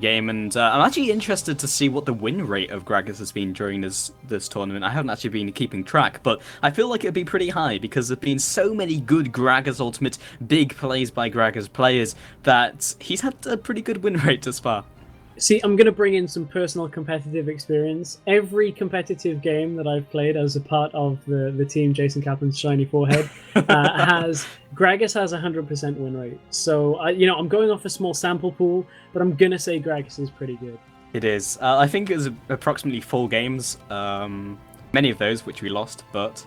game, and I'm actually interested to see what the win rate of Gragas has been during this tournament. I haven't actually been keeping track, but I feel like it'd be pretty high because there've been so many good Gragas Ultimate big plays by Gragas players that he's had a pretty good win rate thus far. See, I'm going to bring in some personal competitive experience. Every competitive game that I've played as a part of the team Jason Kaplan's shiny forehead has Gragas has 100% win rate. So I'm going off a small sample pool, but I'm going to say Gragas is pretty good. It is. I think it was approximately 4 games. Many of those which we lost, but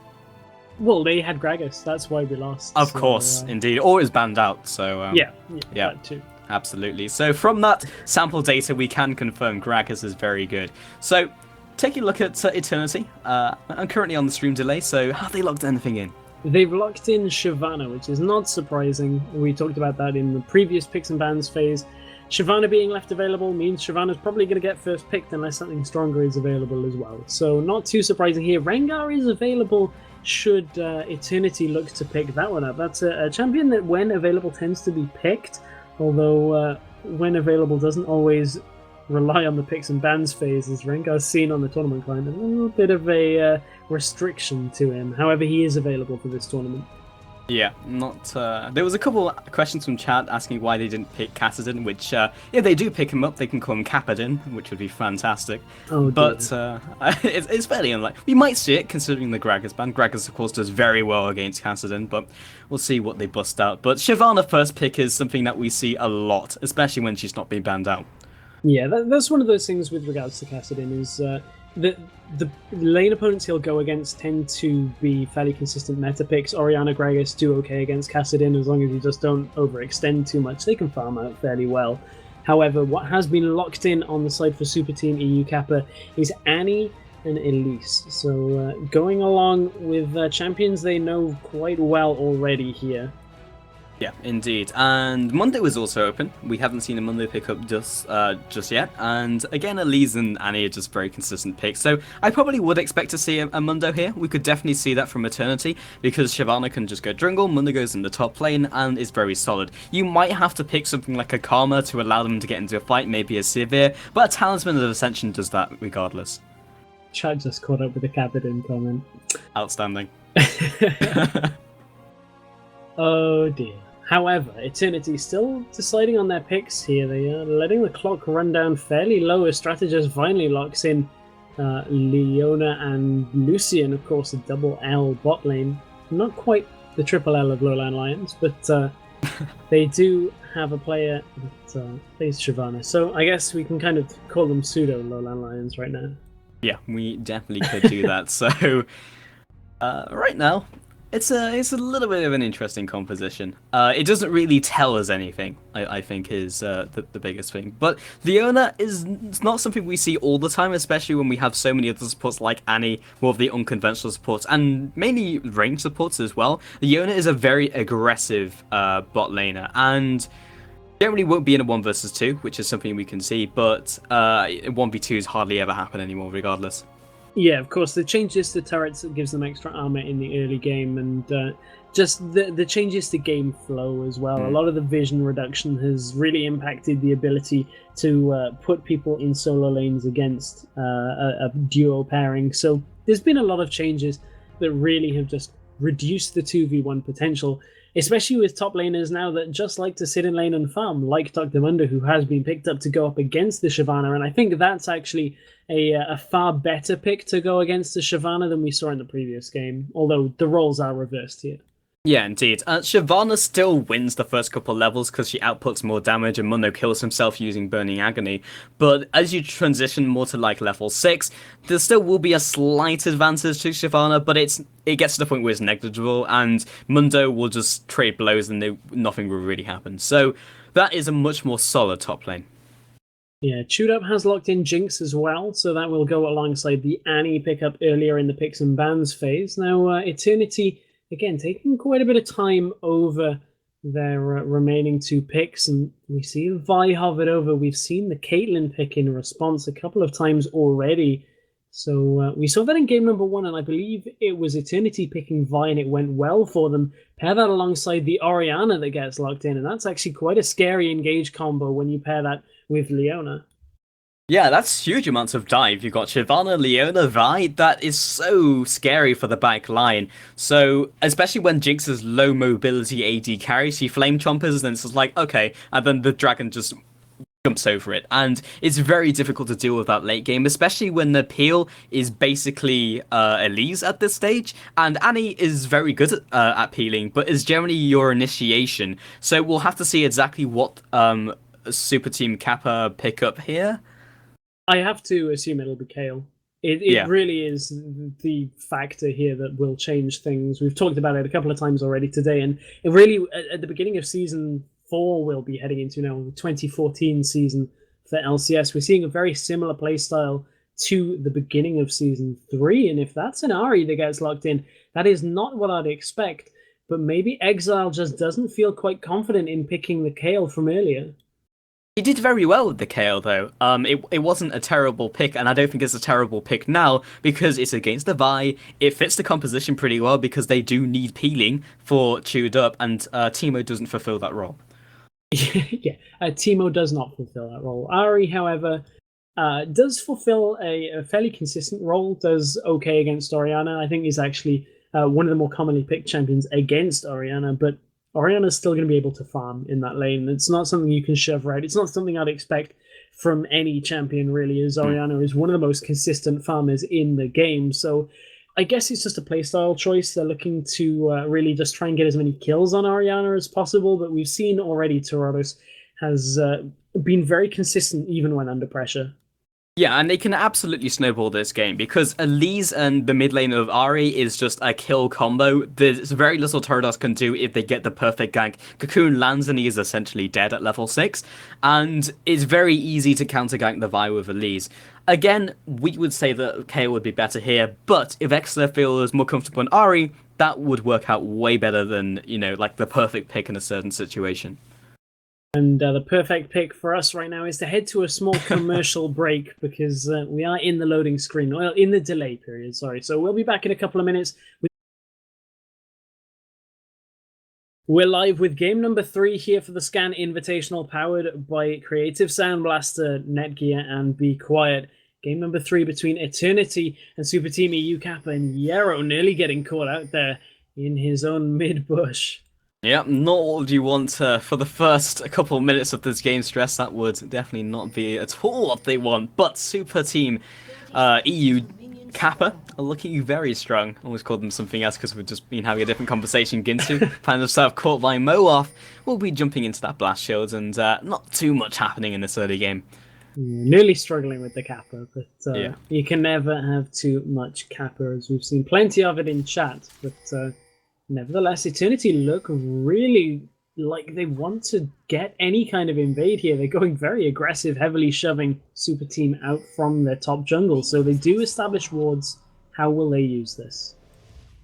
well, they had Gragas. That's why we lost. Of course, indeed, or it was banned out. So yeah, that too. Absolutely. So from that sample data, we can confirm Gragas is very good. So taking a look at Eternity, I'm currently on the stream delay, so have they locked anything in? They've locked in Shyvana, which is not surprising. We talked about that in the previous picks and bans phase. Shyvana being left available means Shyvana's probably going to get first picked unless something stronger is available as well. So not too surprising here. Rengar is available should Eternity look to pick that one up. That's a champion that when available tends to be picked, although when available doesn't always rely on the picks and bans phase, as Rengar's seen on the tournament client, a little bit of a restriction to him. However, he is available for this tournament. Yeah, not. There was a couple questions from chat asking why they didn't pick Kassadin, which if they do pick him up, they can call him Kappadin, which would be fantastic. Oh, but it's fairly unlikely. We might see it considering the Gragas ban. Gragas, of course, does very well against Kassadin, but we'll see what they bust out. But Shyvana first pick is something that we see a lot, especially when she's not being banned out. Yeah, that's one of those things with regards to Kassadin is the lane opponents he'll go against tend to be fairly consistent meta picks. Orianna, Gragas do okay against Kassadin as long as you just don't overextend too much. They can farm out fairly well. However, what has been locked in on the side for Superteam EU Kappa is Annie and Elise. So going along with champions they know quite well already here. Yeah, indeed. And Monday was also open. We haven't seen a Monday pickup just yet. And again, Elise and Annie are just very consistent picks. So I probably would expect to see a Mundo here. We could definitely see that from Eternity because Shyvana can just go jungle, Mundo goes in the top lane, and is very solid. You might have to pick something like a Karma to allow them to get into a fight, maybe a Severe, but a Talisman of Ascension does that regardless. Chat just caught up with the Kappadin comment. Outstanding. Oh dear. However, Eternity still deciding on their picks here. They are letting the clock run down fairly low as Strategas finally locks in Leona and Lucian, of course, a double L bot lane. Not quite the triple L of Lowland Lions, but they do have a player that plays Shyvana. So I guess we can kind of call them pseudo Lowland Lions right now. Yeah, we definitely could do that. So right now, it's a little bit of an interesting composition. It doesn't really tell us anything, I think, is the biggest thing. But Leona is not something we see all the time, especially when we have so many other supports like Annie, more of the unconventional supports, and mainly range supports as well. Leona is a very aggressive bot laner, and generally won't be in a 1 versus 2, which is something we can see, but 1v2s hardly ever happen anymore, regardless. Yeah, of course, the changes to turrets that gives them extra armor in the early game, and just the changes to game flow as well. A lot of the vision reduction has really impacted the ability to put people in solo lanes against a duo pairing. So there's been a lot of changes that really have just reduced the 2v1 potential, especially with top laners now that just like to sit in lane and farm, like Dr. Mundo, who has been picked up to go up against the Shyvana, and I think that's actually a far better pick to go against the Shyvana than we saw in the previous game, although the roles are reversed here. Yeah, indeed. Shyvana still wins the first couple levels because she outputs more damage and Mundo kills himself using Burning Agony. But as you transition more to like level 6, there still will be a slight advantage to Shyvana, but it gets to the point where it's negligible and Mundo will just trade blows and nothing will really happen. So that is a much more solid top lane. Yeah, ChewdUp has locked in Jinx as well, so that will go alongside the Annie pickup earlier in the picks and bans phase. Now, Eternity, again, taking quite a bit of time over their remaining 2 picks, and we see Vi hovered over. We've seen the Caitlyn pick in response a couple of times already. So we saw that in game number 1, and I believe it was Eternity picking Vi, and it went well for them. Pair that alongside the Orianna that gets locked in, and that's actually quite a scary engage combo when you pair that with Leona. Yeah, that's huge amounts of dive. You've got Shyvana, Leona, Vi. That is so scary for the back line. So, especially when Jinx is low mobility AD carry, she flame chompers, and it's just like, okay, and then the dragon just jumps over it. And it's very difficult to deal with that late game, especially when the peel is basically Elise at this stage. And Annie is very good at peeling, but is generally your initiation. So we'll have to see exactly what Super Team Kappa pick up here. I have to assume it'll be Kale. It Yeah. really is the factor here that will change things. We've talked about it a couple of times already today, and it really, at the beginning of Season 4, we'll be heading into now the 2014 season for LCS. We're seeing a very similar playstyle to the beginning of Season 3, and if that's an Ahri that gets locked in, that is not what I'd expect, but maybe Exileh just doesn't feel quite confident in picking the Kale from earlier. He did very well with the Kale, though. It wasn't a terrible pick, and I don't think it's a terrible pick now, because it's against the Vi. It fits the composition pretty well, because they do need peeling for ChewdUp, and Teemo doesn't fulfill that role. Yeah, Teemo does not fulfill that role. Ahri, however, does fulfill a fairly consistent role, does okay against Orianna. I think is actually one of the more commonly picked champions against Orianna, but Orianna's still going to be able to farm in that lane. It's not something you can shove right. It's not something I'd expect from any champion, really, as Orianna is one of the most consistent farmers in the game. So I guess it's just a playstyle choice. They're looking to really just try and get as many kills on Orianna as possible, but we've seen already Tiridus has been very consistent even when under pressure. Yeah, and they can absolutely snowball this game, because Elise and the mid lane of Ahri is just a kill combo. There's very little Tiridus can do if they get the perfect gank. Cocoon lands and he is essentially dead at level 6, and it's very easy to counter gank the Vi with Elise. Again, we would say that KO would be better here, but if Exileh feels more comfortable in Ahri, that would work out way better than, like the perfect pick in a certain situation. And the perfect pick for us right now is to head to a small commercial break, because we are in the loading screen, well, in the delay period, sorry. So we'll be back in a couple of minutes. We're live with game number 3 here for the Scan Invitational, powered by Creative Sound Blaster, Netgear, and Be Quiet. Game number 3 between Eternity and Superteam EU Kappa, and Yerrow nearly getting caught out there in his own mid-bush. Yep, not what you want for the first couple of minutes of this game stress. That would definitely not be at all what they want. But Super Team EU Kappa are looking very strong. Almost called them something else because we've just been having a different conversation. Ginsu, find themselves caught by Mowarth. We'll be jumping into that blast shield, and not too much happening in this early game. Nearly struggling with the Kappa, but yeah. You can never have too much Kappa, as we've seen plenty of it in chat. But nevertheless, Eternity look really like they want to get any kind of invade here. They're going very aggressive, heavily shoving Super Team out from their top jungle. So they do establish wards. How will they use this?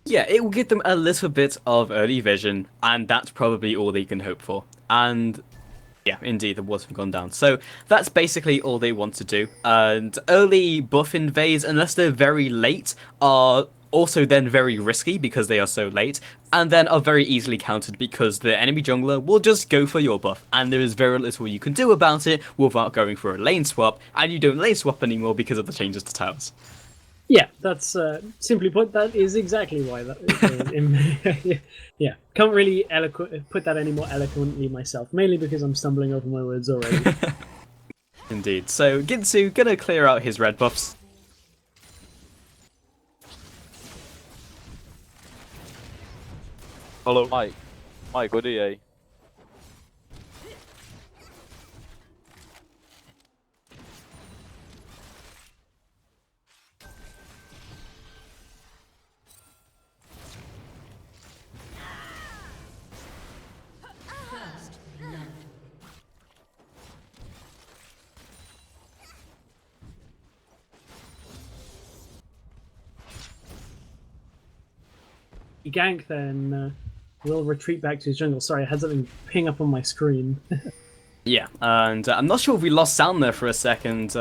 Yeah, it will give them a little bit of early vision, and that's probably all they can hope for. And yeah, indeed, the wards have gone down. So that's basically all they want to do. And early buff invades, unless they're very late, are also then very risky because they are so late, and then are very easily countered because the enemy jungler will just go for your buff, and there is very little you can do about it without going for a lane swap, and you don't lane swap anymore because of the changes to towers. Yeah, that's simply put, that is exactly why that yeah, can't really put that any more eloquently myself, mainly because I'm stumbling over my words already. Indeed. So Ginsu gonna clear out his red buffs. Hello, Mike. Mike, what do you? Gank then will retreat back to his jungle. Sorry, I had something ping up on my screen. Yeah, and I'm not sure if we lost sound there for a second.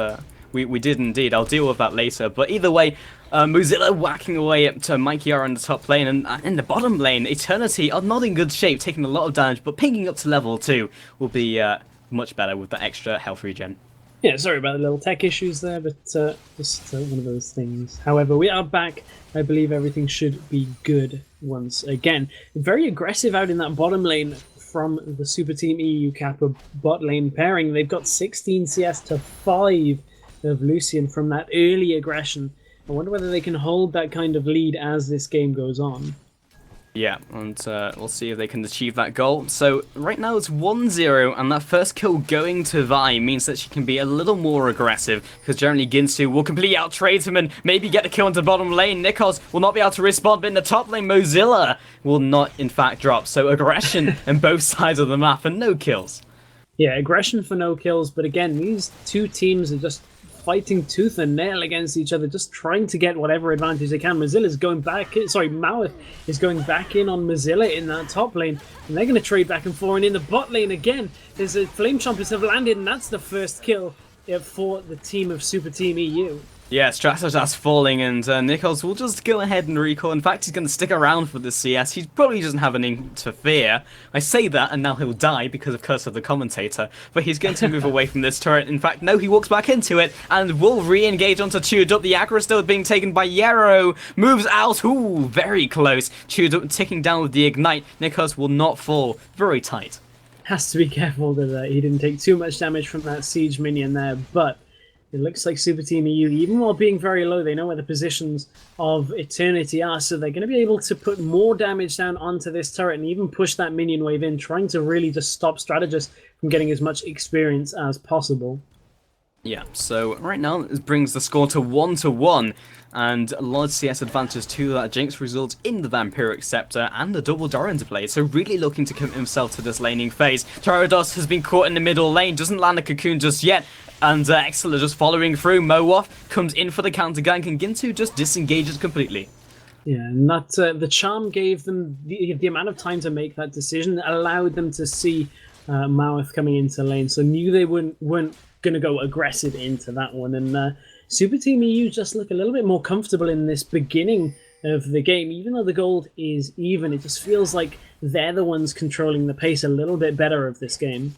We did indeed. I'll deal with that later. But either way, Mozilla whacking away to MikeyR on the top lane, and in the bottom lane, Eternity are not in good shape, taking a lot of damage, but pinging up to level 2 will be much better with the extra health regen. Yeah, sorry about the little tech issues there, but just one of those things. However, we are back. I believe everything should be good once again. Very aggressive out in that bottom lane from the Superteam EU Kappa bot lane pairing. They've got 16 CS to 5 of Lucian from that early aggression. I wonder whether they can hold that kind of lead as this game goes on. Yeah, and we'll see if they can achieve that goal. So right now it's 1-0, and that first kill going to Vi means that she can be a little more aggressive, because generally Ginsu will completely out-trade him and maybe get the kill into the bottom lane. Nikos will not be able to respond, but in the top lane, Mozilla will not, in fact, drop. So aggression on both sides of the map and no kills. Yeah, aggression for no kills, but again, these two teams are just fighting tooth and nail against each other, just trying to get whatever advantage they can. Mozilla's going back, Mowarth is going back in on Mozilla in that top lane, and they're going to trade back and forth. And in the bot lane again, there's a Flame Chompers have landed, and that's the first kill for the team of Superteam EU. Yeah, Strategas falling, and Nikos will just go ahead and recall. In fact, he's going to stick around for the CS. He probably doesn't have anything to fear. I say that, and now he'll die because of Curse of the Commentator. But he's going to move away from this turret. In fact, no, he walks back into it, and will re-engage onto ChewdUp. The aggro still being taken by Yerrow. Moves out. Ooh, very close. ChewdUp ticking down with the Ignite. Nikos will not fall. Very tight. Has to be careful that he didn't take too much damage from that Siege minion there, but it looks like Superteam EU, even while being very low, they know where the positions of Eternity are, so they're going to be able to put more damage down onto this turret and even push that minion wave in, trying to really just stop Strategas from getting as much experience as possible. Yeah, so right now it brings the score to 1-1, and a large CS advantage to that Jinx results in the Vampiric Scepter and the double Doran's blade, so really looking to commit himself to this laning phase. Tiridus has been caught in the middle lane, doesn't land a cocoon just yet, and Exileh just following through. Mowarth comes in for the counter gank, and Ginsu just disengages completely. Yeah, and that the charm gave them the amount of time to make that decision, allowed them to see Mowarth coming into lane, so knew they weren't going to go aggressive into that one. And Superteam EU just look a little bit more comfortable in this beginning of the game. Even though the gold is even, it just feels like they're the ones controlling the pace a little bit better of this game.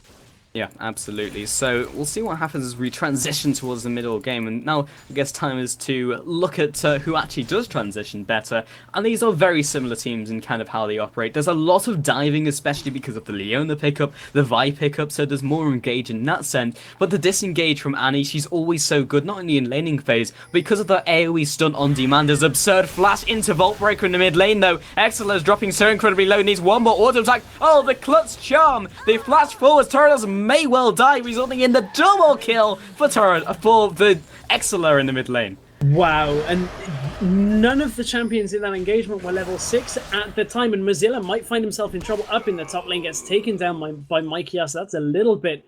Yeah, absolutely. So we'll see what happens as we transition towards the middle game. And now I guess time is to look at who actually does transition better. And these are very similar teams in kind of how they operate. There's a lot of diving, especially because of the Leona pickup, the Vi pickup, so there's more engage in that sense. But the disengage from Annie, she's always so good, not only in laning phase, because of the AoE stun on demand. There's absurd flash into Vault Breaker in the mid lane though. Exileh is dropping so incredibly low, needs one more auto attack. Oh, the Klutz Charm! They flash forward, Tiridus may well die, resulting in the double kill for the Exileh in the mid lane. Wow, and none of the champions in that engagement were level 6 at the time, and Mozilla might find himself in trouble up in the top lane, gets taken down by MikeyR, so that's a little bit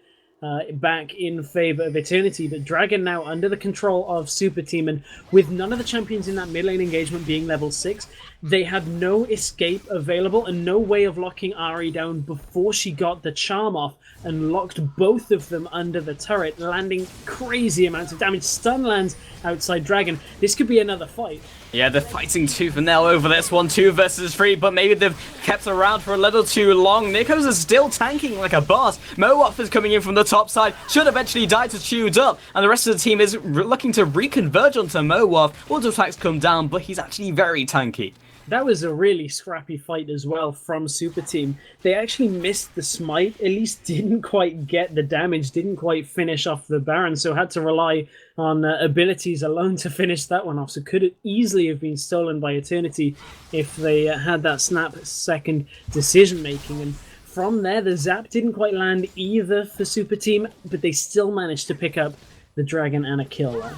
back in favor of Eternity, but Dragon now under the control of Superteam, and with none of the champions in that mid lane engagement being level 6, they had no escape available and no way of locking Ahri down before she got the charm off and locked both of them under the turret, landing crazy amounts of damage. Stun lands outside Dragon. This could be another fight. Yeah, they're fighting tooth and nail over this one, 2 versus 3, but maybe they've kept around for a little too long. Nikos is still tanking like a boss. Mowarth is coming in from the top side, should eventually die to ChewdUp, and the rest of the team is looking to reconverge onto Mowarth. Auto attacks come down, but he's actually very tanky. That was a really scrappy fight as well from Superteam. They actually missed the smite, at least didn't quite get the damage, didn't quite finish off the Baron, so had to rely on abilities alone to finish that one off. So could it easily have been stolen by Eternity if they had that snap-second decision-making. And from there, the zap didn't quite land either for Superteam, but they still managed to pick up the Dragon and a kill there.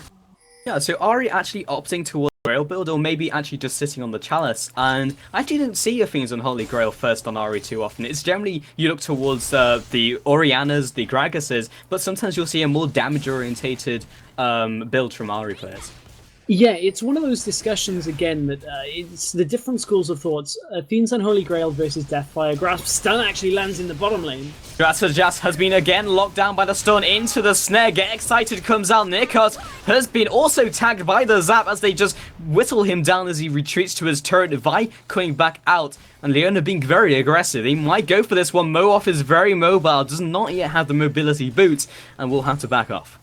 Yeah, so Ahri actually opting towards Grail build, or maybe actually just sitting on the Chalice, and I actually didn't see your Fiends on Holy Grail first on Ahri too often. It's generally you look towards the Oriannas, the Gragas's, but sometimes you'll see a more damage-orientated build from Ahri players. Yeah, it's one of those discussions again that it's the different schools of thoughts. Fiend's Unholy Grail versus Deathfire. Grasp stun actually lands in the bottom lane. Strategas has been again locked down by the stun into the snare. Get excited comes out. Nikos has been also tagged by the zap as they just whittle him down as he retreats to his turret. Vi coming back out. And Leona being very aggressive. He might go for this one. Mowarth is very mobile. Does not yet have the mobility boots. And will have to back off.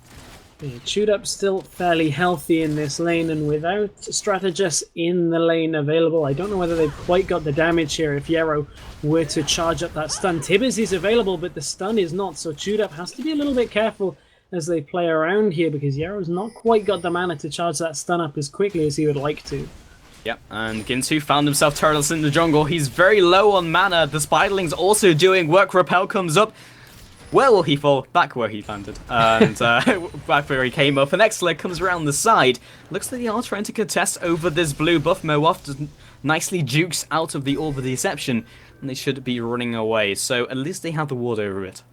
Yeah, ChewdUp still fairly healthy in this lane, and without Strategas in the lane available, I don't know whether they've quite got the damage here if Yerrow were to charge up that stun. Tiridus is available, but the stun is not, so ChewdUp has to be a little bit careful as they play around here, because Yerrow's not quite got the mana to charge that stun up as quickly as he would like to. Yep, and Ginsu found himself turtless in the jungle. He's very low on mana. The Spiderling's also doing work. Repel comes up. Where will he fall? Back where he landed. And back where he came up. And Exileh comes around the side. Looks like they are trying to contest over this blue buff. Mowarth just nicely jukes out of the Orb of Deception. And they should be running away. So at least they have the ward over it.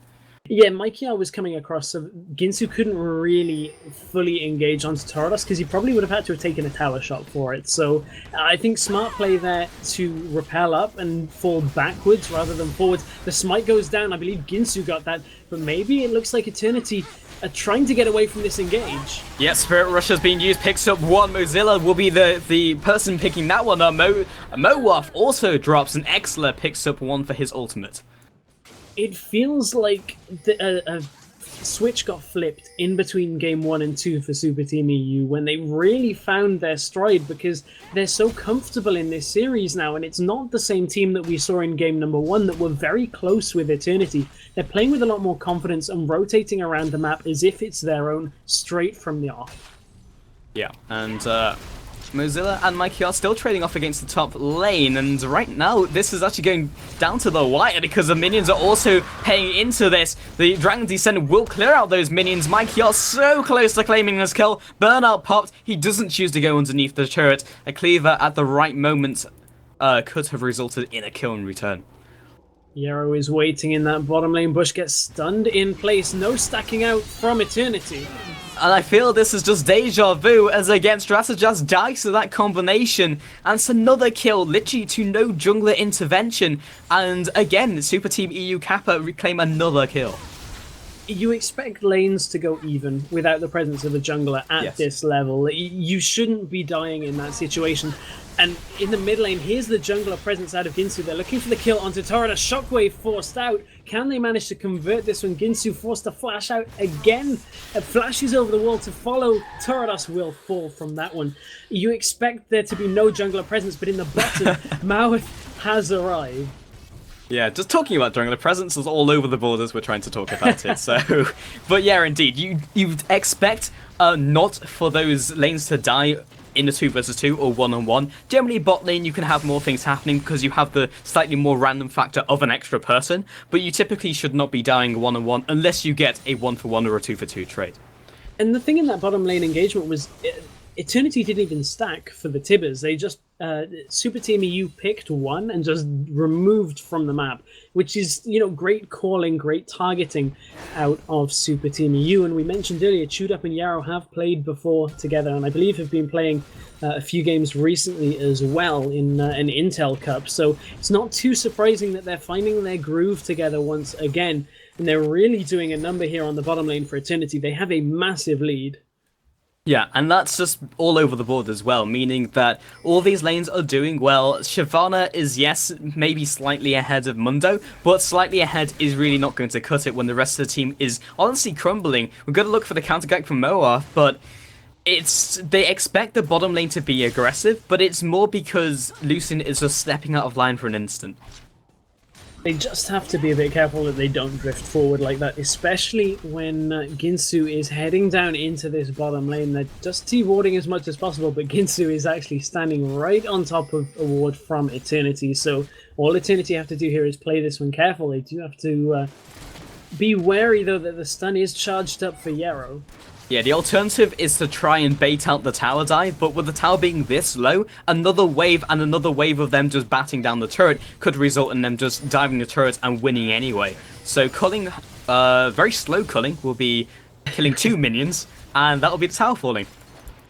Yeah, MikeyR was coming across, so Ginsu couldn't really fully engage onto Tiridus because he probably would have had to have taken a tower shot for it. So I think smart play there to repel up and fall backwards rather than forwards. The smite goes down. I believe Ginsu got that, but maybe it looks like Eternity are trying to get away from this engage. Yeah, Spirit Rush has been used, picks up one. Mozilla will be the person picking that one up. Mowarth also drops, and Exileh picks up one for his ultimate. It feels like a switch got flipped in between Game 1 and 2 for Superteam EU when they really found their stride, because they're so comfortable in this series now, and it's not the same team that we saw in Game number 1 that were very close with Eternity. They're playing with a lot more confidence and rotating around the map as if it's their own straight from the off. Yeah, and Mozilla and MikeyR still trading off against the top lane, and right now this is actually going down to the wire because the minions are also paying into this. The Dragon Descent will clear out those minions. MikeyR so close to claiming this kill. Burnout popped. He doesn't choose to go underneath the turret. A cleaver at the right moment could have resulted in a kill in return. Yerrow is waiting in that bottom lane. Bush gets stunned in place. No stacking out from Eternity. And I feel this is just deja vu as again Strategas dies to that combination. And it's another kill, literally to no jungler intervention. And again, Superteam EU Kappa reclaim another kill. You expect lanes to go even without the presence of a jungler at this level. You shouldn't be dying in that situation. And in the mid lane, here's the jungler presence out of Ginsu. They're looking for the kill onto Tiridus. Shockwave forced out. Can they manage to convert this one? Ginsu forced to flash out again. It flashes over the wall to follow. Tiridus will fall from that one. You expect there to be no jungler presence, but in the bottom, Mowarth has arrived. Yeah, just talking about jungler presence is all over the borders. We're trying to talk about it. So, but yeah, indeed, you expect not for those lanes to die in a 2 versus 2 or 1-on-1. Generally, bot lane you can have more things happening because you have the slightly more random factor of an extra person. But you typically should not be dying 1-on-1 unless you get a 1-for-1 or a 2-for-2 trade. And the thing in that bottom lane engagement was Eternity didn't even stack for the Tibbers. They just Superteam EU picked one and just removed from the map, which is, you know, great calling, great targeting out of Superteam EU. And we mentioned earlier, ChewdUp and Yerrow have played before together, and I believe have been playing a few games recently as well in an Intel Cup. So it's not too surprising that they're finding their groove together once again, and they're really doing a number here on the bottom lane for Eternity. They have a massive lead. Yeah, and that's just all over the board as well, meaning that all these lanes are doing well. Shyvana is, yes, maybe slightly ahead of Mundo, but slightly ahead is really not going to cut it when the rest of the team is honestly crumbling. We're going to look for the counter-gag from Mowarth, but they expect the bottom lane to be aggressive, but it's more because Lucien is just stepping out of line for an instant. They just have to be a bit careful that they don't drift forward like that, especially when Ginsu is heading down into this bottom lane. They're just T-warding as much as possible, but Ginsu is actually standing right on top of a ward from Eternity. So all Eternity have to do here is play this one carefully. They do have to be wary, though, that the stun is charged up for Yerrow. Yeah, the alternative is to try and bait out the tower dive, but with the tower being this low, another wave and another wave of them just batting down the turret could result in them just diving the turret and winning anyway. So culling, very slow culling, will be killing 2 minions, and that'll be the tower falling.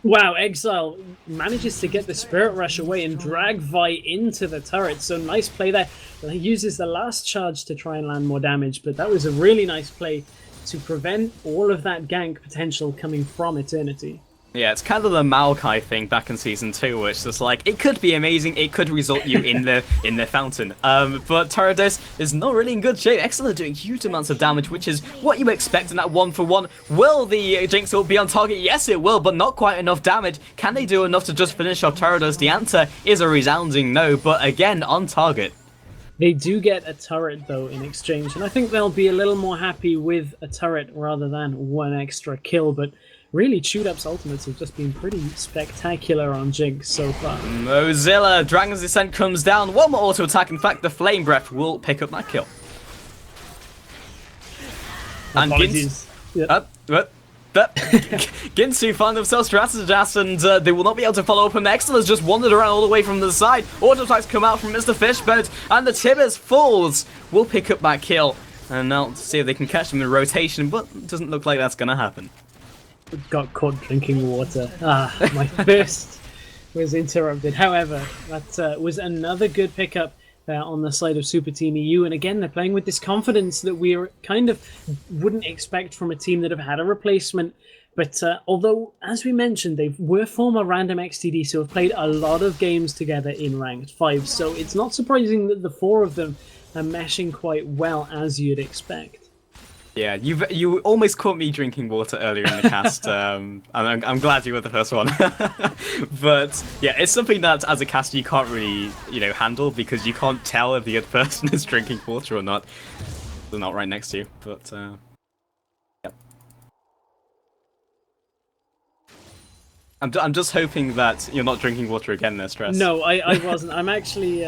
Wow, Exile manages to get the Spirit Rush away and drag Vi into the turret, so nice play there. He uses the last charge to try and land more damage, but that was a really nice play to prevent all of that gank potential coming from Eternity. Yeah, it's kind of the Maokai thing back in Season 2, which is like, it could be amazing, it could result you in the fountain. But Tiridus is not really in good shape. Exileh doing huge amounts of damage, which is what you expect in that 1-for-1. Will the Ginsu be on target? Yes, it will, but not quite enough damage. Can they do enough to just finish off Tiridus? The answer is a resounding no, but again, on target. They do get a turret, though, in exchange, and I think they'll be a little more happy with a turret rather than one extra kill, but really, ChewdUp's ultimates have just been pretty spectacular on Jinx so far. Mozilla, Dragon's Descent comes down. One more auto attack. In fact, the Flame Breath will pick up that kill. And Ginsu find themselves Strategas, and they will not be able to follow up. And Exileh has just wandered around all the way from the side. Auto attacks come out from Mr. Fishboat, and the Tiridus falls. Will pick up that kill. And now see if they can catch them in rotation, but it doesn't look like that's going to happen. Got caught drinking water. My thirst was interrupted. However, that was another good pickup on the side of Superteam EU. And again, they're playing with this confidence that we kind of wouldn't expect from a team that have had a replacement. But although, as we mentioned, they were former random XTD, so have played a lot of games together in Ranked 5. So it's not surprising that the four of them are meshing quite well, as you'd expect. Yeah, you almost caught me drinking water earlier in the cast. I'm glad you were the first one. But yeah, it's something that as a caster you can't really, handle because you can't tell if the other person is drinking water or not. They're not right next to you. But yeah. I'm just hoping that you're not drinking water again there, Stress. No, I wasn't. I'm actually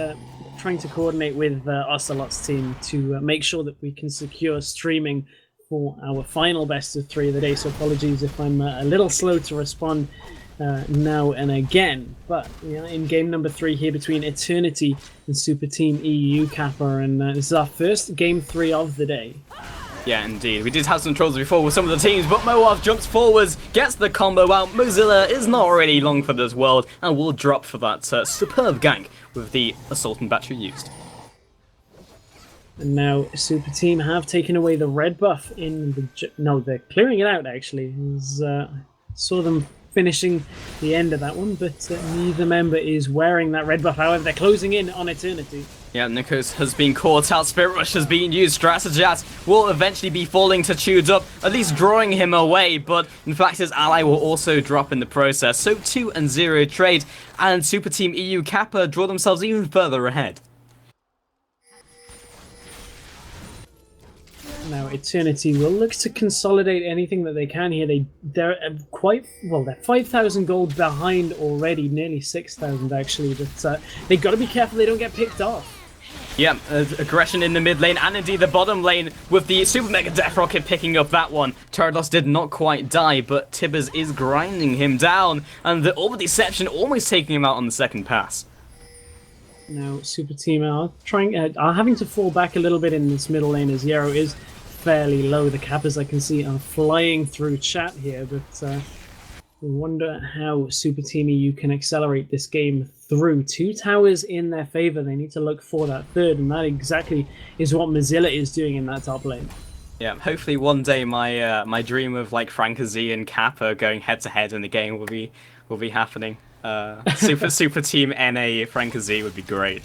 trying to coordinate with Ocelot's team to make sure that we can secure streaming for our final best of 3 of the day. So apologies if I'm a little slow to respond now and again. But in game number 3 here between Eternity and Superteam EU Kappa, and this is our first game 3 of the day. Yeah, indeed. We did have some troubles before with some of the teams, but Mowarth jumps forwards, gets the combo out. Mozilla is not really long for this world, and will drop for that superb gank with the Assault and Battery used. And now Superteam have taken away the red buff in the... No, they're clearing it out, actually. Saw them finishing the end of that one, but neither member is wearing that red buff. However, they're closing in on Eternity. Yeah, Nikos has been caught out. Spirit Rush has been used. Strategas will eventually be falling to ChewdUp, at least drawing him away, but in fact his ally will also drop in the process. So 2-0 trade, and Superteam EU Kappa draw themselves even further ahead. Now Eternity will look to consolidate anything that they can here. They're quite well. They're 5,000 gold behind already, nearly 6,000 actually. But they've got to be careful they don't get picked off. Yeah, aggression in the mid lane and indeed the bottom lane with the Super Mega Death Rocket picking up that one. Tiridus did not quite die, but Tibbers is grinding him down, and the Orb of Deception almost taking him out on the second pass. Now Superteam are having to fall back a little bit in this middle lane as Yerrow is fairly low. The Kappas I can see are flying through chat here, but we wonder how Superteam EU can accelerate this game through. 2 towers in their favor. They need to look for that third, and that exactly is what Mozilla is doing in that top lane. Yeah, hopefully one day my dream of like Frank-Z and Kappa going head to head in the game will be happening. Super Team NA Frank-Z would be great.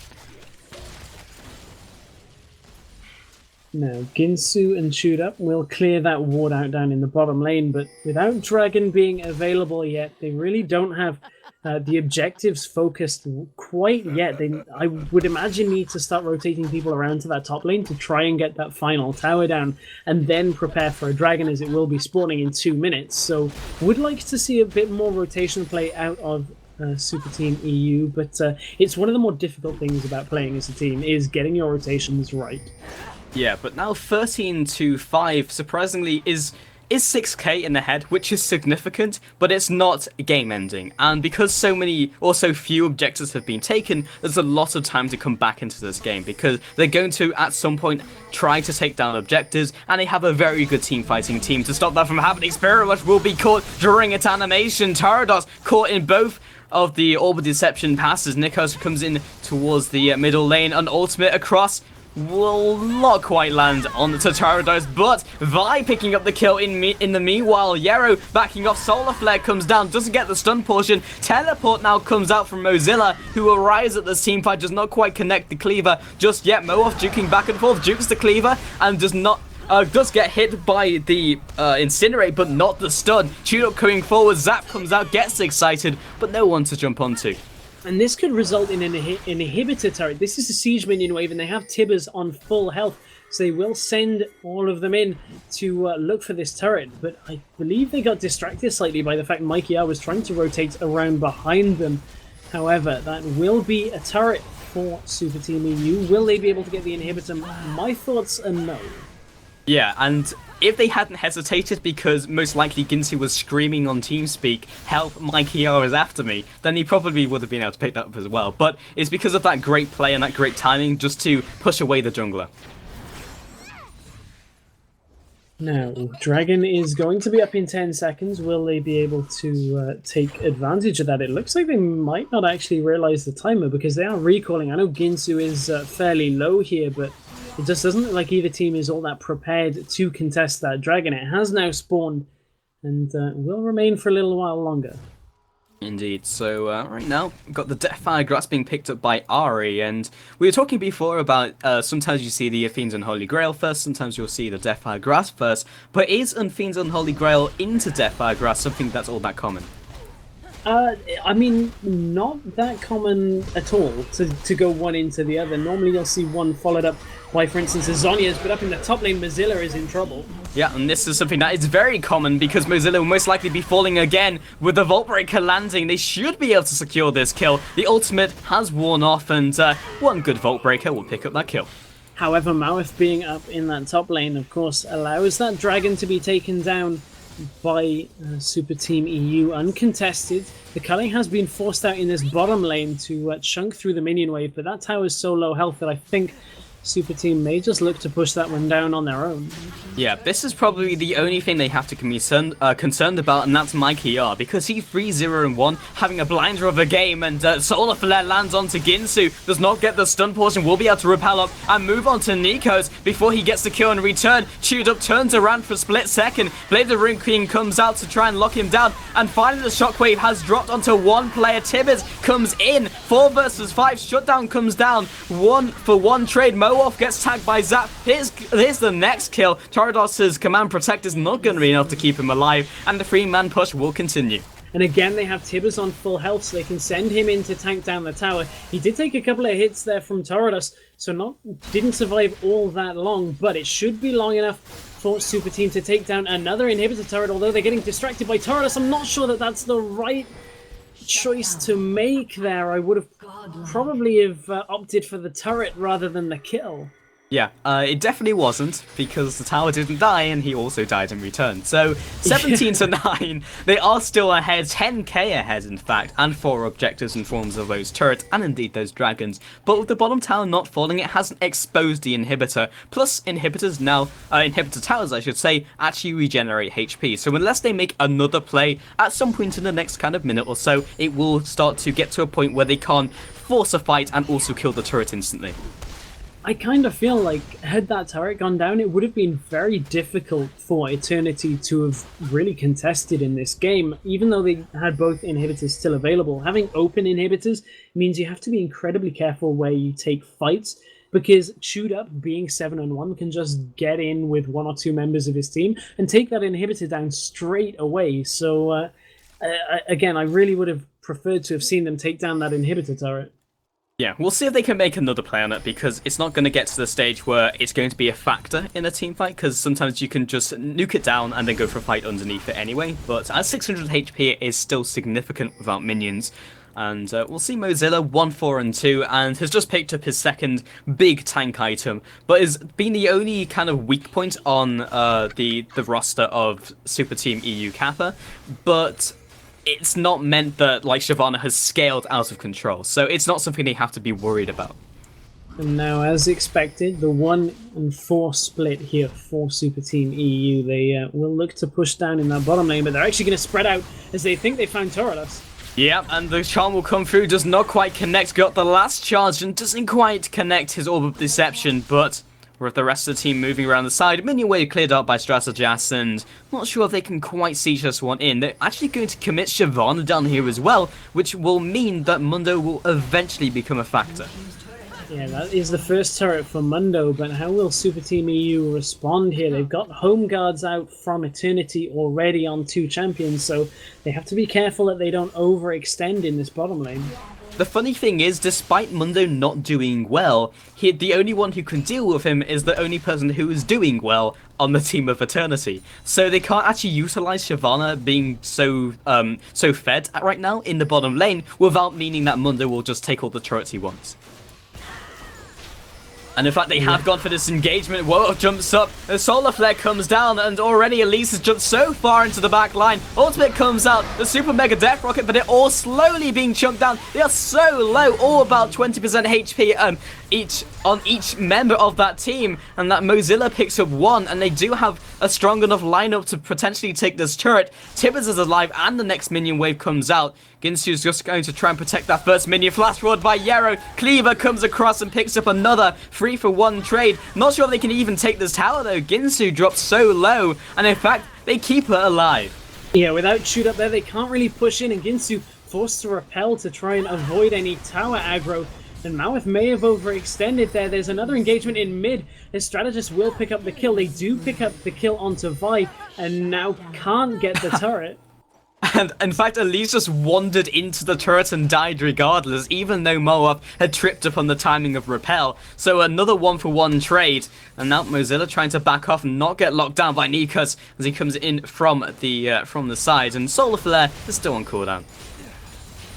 Now, Ginsu and ChewdUp will clear that ward out down in the bottom lane, but without Dragon being available yet, they really don't have the objectives focused quite yet. I would imagine, need to start rotating people around to that top lane to try and get that final tower down, and then prepare for a Dragon, as it will be spawning in 2 minutes. So, would like to see a bit more rotation play out of Superteam EU, but it's one of the more difficult things about playing as a team, is getting your rotations right. Yeah, but now 13-5, surprisingly, is is 6k in the head, which is significant, but it's not game-ending. And because so few objectives have been taken, there's a lot of time to come back into this game, because they're going to, at some point, try to take down objectives, and they have a very good team-fighting team to stop that from happening. Spirit Rush will be caught during its animation. Tiridus caught in both of the Orb of Deception passes. Nikos comes in towards the middle lane, an ultimate across will not quite land on the Tiridus, but Vi picking up the kill in the meanwhile. Yerrow backing off, Solar Flare comes down, doesn't get the stun portion. Teleport now comes out from Mozilla, who arrives at this teamfight, does not quite connect the cleaver just yet. Mowarth juking back and forth, jukes the cleaver, and does get hit by the Incinerate, but not the stun. ChewdUp coming forward, Zap comes out, gets excited, but no one to jump onto. And this could result in an inhibitor turret. This is a siege minion wave, and they have Tibbers on full health, so they will send all of them in to look for this turret. But I believe they got distracted slightly by the fact MikeyR was trying to rotate around behind them. However, that will be a turret for Superteam EU. Will they be able to get the inhibitor? My thoughts are no. Yeah, and if they hadn't hesitated, because most likely Ginsu was screaming on TeamSpeak, "Help, MikeyR is after me," then he probably would have been able to pick that up as well. But it's because of that great play and that great timing just to push away the jungler. Now, Dragon is going to be up in 10 seconds. Will they be able to take advantage of that? It looks like they might not actually realize the timer, because they are recalling. I know Ginsu is fairly low here, but it just doesn't look like either team is all that prepared to contest that Dragon. It has now spawned and will remain for a little while longer. Indeed. So right now, we've got the Deathfire Grasp being picked up by Ari, and we were talking before about sometimes you see the Fiend's Unholy Grail first, sometimes you'll see the Deathfire Grasp first, but is Fiend's Unholy Grail into Deathfire Grasp something that's all that common? I mean, not that common at all to go one into the other. Normally you'll see one followed up by, for instance, a Zhonya's, but up in the top lane, Mozilla is in trouble. Yeah, and this is something that is very common, because Mozilla will most likely be falling again with the Vault Breaker landing. They should be able to secure this kill. The ultimate has worn off, and one good Vault Breaker will pick up that kill. However, Mowarth being up in that top lane, of course, allows that dragon to be taken down by Superteam EU uncontested. The culling has been forced out in this bottom lane to chunk through the minion wave, but that tower is so low health that I think Superteam may just look to push that one down on their own. Yeah, this is probably the only thing they have to be concerned about, and that's MikeyR, because he's 3-0-1, having a blinder of a game, and Solar Flare lands onto Ginsu, does not get the stun portion, will be able to repel up and move on to Nikos before he gets the kill in return. ChewdUp turns around for a split second, Blade of the Ruin Queen comes out to try and lock him down, and finally the shockwave has dropped onto one player. Tibbers comes in, 4 versus 5, shutdown comes down, 1-for-1 trade. Mowarth gets tagged by Zap. Here's the next kill. Tiridus' command protect is not going to be enough to keep him alive, and the 3-man push will continue. And again, they have Tibbers on full health, so they can send him in to tank down the tower. He did take a couple of hits there from Tiridus, so didn't survive all that long, but it should be long enough for Superteam to take down another inhibitor turret, although they're getting distracted by Tiridus. I'm not sure that that's the right choice to make there. I would have probably have opted for the turret rather than the kill. Yeah, it definitely wasn't, because the tower didn't die and he also died in return. So 17-9, they are still ahead, 10k ahead in fact, and 4 objectives in forms of those turrets and indeed those dragons. But with the bottom tower not falling, it hasn't exposed the inhibitor. Plus inhibitors now, inhibitor towers I should say, actually regenerate HP. So unless they make another play at some point in the next kind of minute or so, it will start to get to a point where they can't force a fight and also kill the turret instantly. I kind of feel like, had that turret gone down, it would have been very difficult for Eternity to have really contested in this game. Even though they had both inhibitors still available, having open inhibitors means you have to be incredibly careful where you take fights, because ChewdUp, being 7-1, can just get in with 1 or 2 members of his team and take that inhibitor down straight away. So, again, I really would have preferred to have seen them take down that inhibitor turret. Yeah, we'll see if they can make another play on it, because it's not going to get to the stage where it's going to be a factor in a team fight, because sometimes you can just nuke it down and then go for a fight underneath it anyway. But at 600 HP, it is still significant without minions. And we'll see Mozilla 1, 4, and 2, and has just picked up his second big tank item, but has been the only kind of weak point on the roster of Superteam EU Kappa. But it's not meant that like Shyvana has scaled out of control, so it's not something they have to be worried about. And now, as expected, the 1 and 4 split here for Superteam EU. They will look to push down in that bottom lane, but they're actually going to spread out as they think they found Tiridus. Yeah, and the charm will come through, does not quite connect, got the last charge and doesn't quite connect his Orb of Deception, but with the rest of the team moving around the side, minion wave cleared up by Strategas, and not sure if they can quite see just one in. They're actually going to commit Shyvana down here as well, which will mean that Mundo will eventually become a factor. Yeah, that is the first turret for Mundo, but how will Superteam EU respond here? They've got home guards out from Eternity already on 2 champions, so they have to be careful that they don't overextend in this bottom lane. The funny thing is, despite Mundo not doing well, the only one who can deal with him is the only person who is doing well on the team of Eternity. So they can't actually utilize Shyvana being so fed right now in the bottom lane without meaning that Mundo will just take all the turrets he wants. And in fact, they have gone for this engagement. Whoa, jumps up. The Solar Flare comes down, and already Elise has jumped so far into the back line. Ultimate comes out, the Super Mega Death Rocket, but they're all slowly being chunked down. They are so low, all about 20% HP on each member of that team. And that Mozilla picks up 1, and they do have a strong enough lineup to potentially take this turret. Tiridus is alive, and the next minion wave comes out. Ginsu's just going to try and protect that first minion. Flash forward by Yerrow. Cleaver comes across and picks up another 3-for-1 trade. Not sure if they can even take this tower though. Ginsu drops so low, and in fact, they keep her alive. Yeah, without ChewdUp there, they can't really push in, and Ginsu forced to repel to try and avoid any tower aggro. And Mowarth may have overextended there. There's another engagement in mid. The Strategist will pick up the kill. They do pick up the kill onto Vi, and now can't get the turret. And in fact, Elise just wandered into the turret and died regardless, even though Mowarth had tripped up on the timing of repel. So another 1-for-1 trade, and now Mozilla trying to back off and not get locked down by Nikas as he comes in from the side, and Solar Flare is still on cooldown.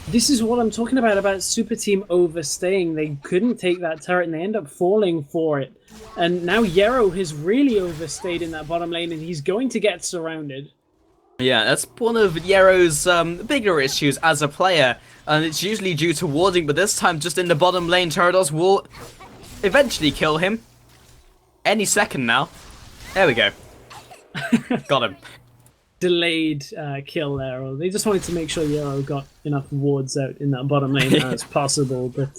This is what I'm talking about Superteam overstaying. They couldn't take that turret and they end up falling for it. And now Yerrow has really overstayed in that bottom lane, and he's going to get surrounded. Yeah, that's one of Yerrow's bigger issues as a player, and it's usually due to warding, but this time just in the bottom lane, Tiridus will eventually kill him. Any second now. There we go. Got him. Delayed kill there, or they just wanted to make sure Yerrow got enough wards out in that bottom lane as possible, but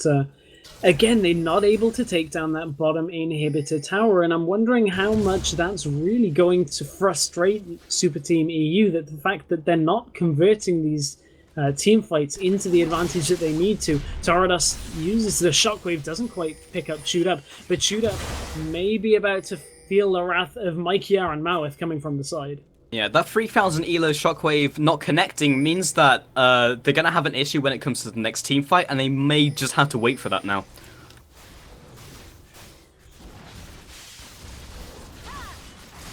again, they're not able to take down that bottom inhibitor tower, and I'm wondering how much that's really going to frustrate Superteam EU, that the fact that they're not converting these team fights into the advantage that they need to. Tiridus uses the shockwave, doesn't quite pick up ChewdUp, but ChewdUp may be about to feel the wrath of MikeyR and Mowarth coming from the side. Yeah, that 3000 elo shockwave not connecting means that they're going to have an issue when it comes to the next team fight, and they may just have to wait for that now.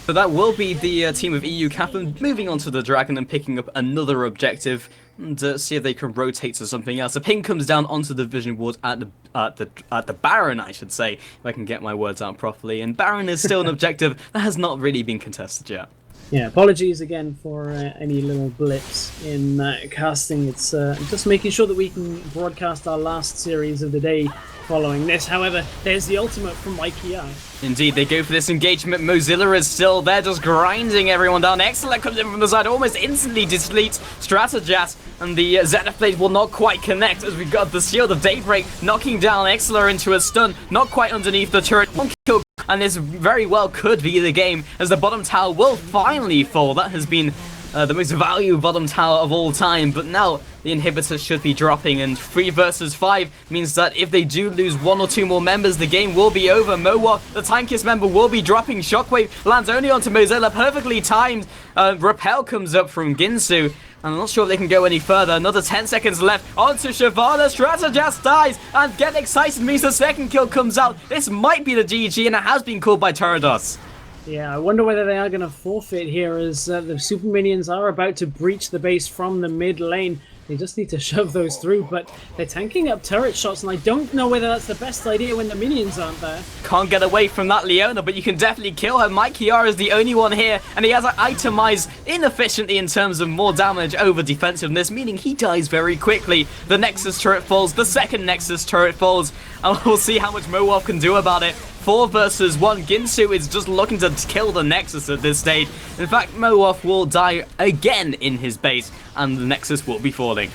So that will be the team of EU Kappa moving on to the Dragon and picking up another objective and see if they can rotate to something else. A ping comes down onto the Vision Ward at the Baron, I should say, if I can get my words out properly. And Baron is still an objective that has not really been contested yet. Yeah, apologies again for any little blips in casting. It's just making sure that we can broadcast our last series of the day following this. However, there's the ultimate from MikeyR. Indeed, they go for this engagement. Mozilla is still there, just grinding everyone down. Exileh comes in from the side, almost instantly deletes Strategas, and the Zenith Blade will not quite connect as we've got the Shield of Daybreak knocking down Exileh into a stun, not quite underneath the turret. One kill, and this very well could be the game as the bottom tower will finally fall. That has been the most valuable bottom tower of all time, but now the inhibitor should be dropping, and 3 versus 5 means that if they do lose 1 or 2 more members, the game will be over. Mowarth, the Timekiss member, will be dropping. Shockwave lands only onto Mozilla, perfectly timed. Repel comes up from Ginsu, and I'm not sure if they can go any further. Another 10 seconds left onto Shyvana. Strategas dies, and Get Excited means the second kill comes out. This might be the GG, and it has been called by Tiridus. Yeah, I wonder whether they are going to forfeit here, as the super minions are about to breach the base from the mid lane. They just need to shove those through, but they're tanking up turret shots, and I don't know whether that's the best idea when the minions aren't there. Can't get away from that Leona, but you can definitely kill her. MikeyR is the only one here, and he has to itemize inefficiently in terms of more damage over defensiveness, meaning he dies very quickly. The Nexus turret falls, the second Nexus turret falls, and we'll see how much Mowarth can do about it. 4 versus 1. Ginsu is just looking to kill the Nexus at this stage. In fact, Mowarth will die again in his base, and the Nexus will be falling.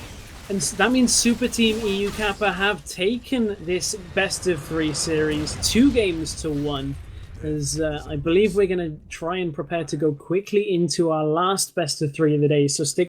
And that means Superteam EU Kappa have taken this best-of-3 series 2 games to 1. As I believe we're going to try and prepare to go quickly into our last best-of-3 of the day, so stick